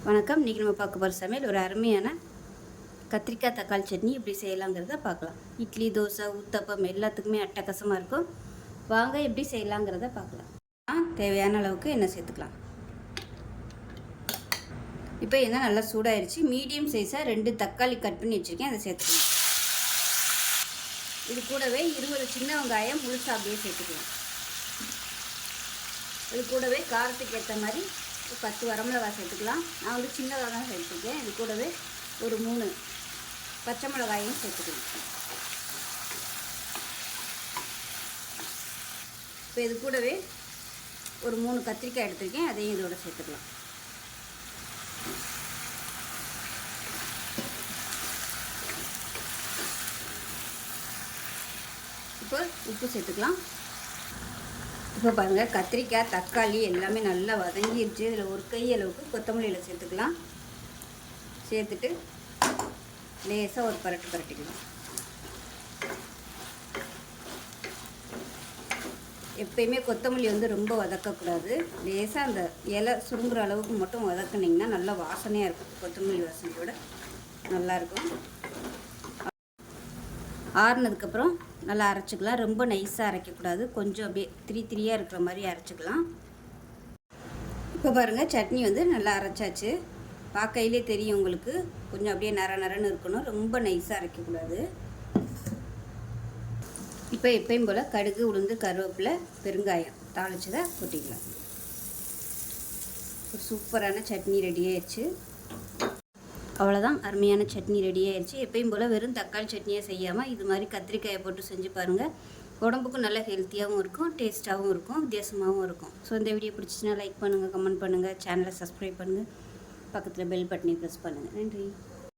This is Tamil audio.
வணக்கம். இன்றைக்கி நம்ம பார்க்க போகிற சமையல் ஒரு அருமையான கத்திரிக்காய் தக்காளி சட்னி எப்படி செய்யலாங்கிறத பார்க்கலாம். இட்லி, தோசை, ஊத்தப்பம் எல்லாத்துக்குமே அட்டகாசமாக இருக்கும். வாங்க எப்படி செய்யலாங்கிறத பார்க்கலாம். தேவையான அளவுக்கு எண்ணெய் சேர்த்துக்கலாம். இப்போ எண்ணெய் நல்லா சூடாயிருச்சு. மீடியம் சைஸாக 2 தக்காளி கட் பண்ணி வச்சுருக்கேன், அதை சேர்த்துக்கலாம். இது கூடவே 20 சின்ன வெங்காயம் முழுசாக அப்படியே சேர்த்துக்கலாம். இது கூடவே காரத்துக்கு ஏற்ற மாதிரி 10 வரமிளகாய் சேர்த்துக்கலாம். நான் வந்து சின்னதாக தான் சேர்த்துருக்கேன். இது கூடவே ஒரு 3 பச்சை மிளகாயும் சேர்த்துக்கலாம். இப்போ இது கூடவே ஒரு 3 கத்திரிக்காய் எடுத்துருக்கேன், அதையும் இதோட சேர்த்துக்கலாம். இப்போ உப்பு சேர்த்துக்கலாம். இப்போ பாருங்கள், கத்திரிக்காய் தக்காளி எல்லாமே நல்லா வதங்கிடுச்சு. இதில் ஒரு கை அளவுக்கு கொத்தமல்லியில் சேர்த்துக்கலாம். சேர்த்துட்டு லேசாக ஒரு பரட்டிக்கலாம். எப்பயுமே கொத்தமல்லி வந்து ரொம்ப வதக்கக்கூடாது. லேசாக அந்த இலை சுருங்குற அளவுக்கு மட்டும் வதக்குனிங்கன்னா நல்லா வாசனையாக இருக்கும். கொத்தமல்லி வாசனையோட நல்லாயிருக்கும். ஆறுனதுக்கப்புறம் நல்லா அரைச்சிக்கலாம். ரொம்ப நைஸாக அரைக்கக்கூடாது, கொஞ்சம் அப்படியே திரியாக இருக்கிற மாதிரி அரைச்சிக்கலாம். இப்போ பாருங்கள், சட்னி வந்து நல்லா அரைச்சாச்சு. பார்க்கையிலே தெரியும் உங்களுக்கு, கொஞ்சம் அப்படியே நரன்னு இருக்கணும், ரொம்ப நைஸாக அரைக்கக்கூடாது. இப்போ எப்பயும் போல் கடுகு, உளுந்து, கருவேப்பிலை, பெருங்காயம் தாளிச்சதை கொட்டிக்கலாம். ஒரு சூப்பரான சட்னி ரெடி ஆயிடுச்சு. அவ்வளோதான், அருமையான சட்னி ரெடி ஆயிடுச்சு. எப்பயும் போல் வெறும் தக்காளி சட்னியாக செய்யாமல் இது மாதிரி கத்திரிக்காயை போட்டு செஞ்சு பாருங்கள். உடம்புக்கும் நல்ல ஹெல்த்தியாகவும் இருக்கும், டேஸ்ட்டாகவும் இருக்கும், வித்தியாசமாகவும் இருக்கும். ஸோ இந்த வீடியோ பிடிச்சிச்சின்னா லைக் பண்ணுங்கள், கமெண்ட் பண்ணுங்கள், சேனலை சப்ஸ்கிரைப் பண்ணுங்கள், பக்கத்தில் பெல் பட்டனை ப்ரெஸ் பண்ணுங்கள். நன்றி.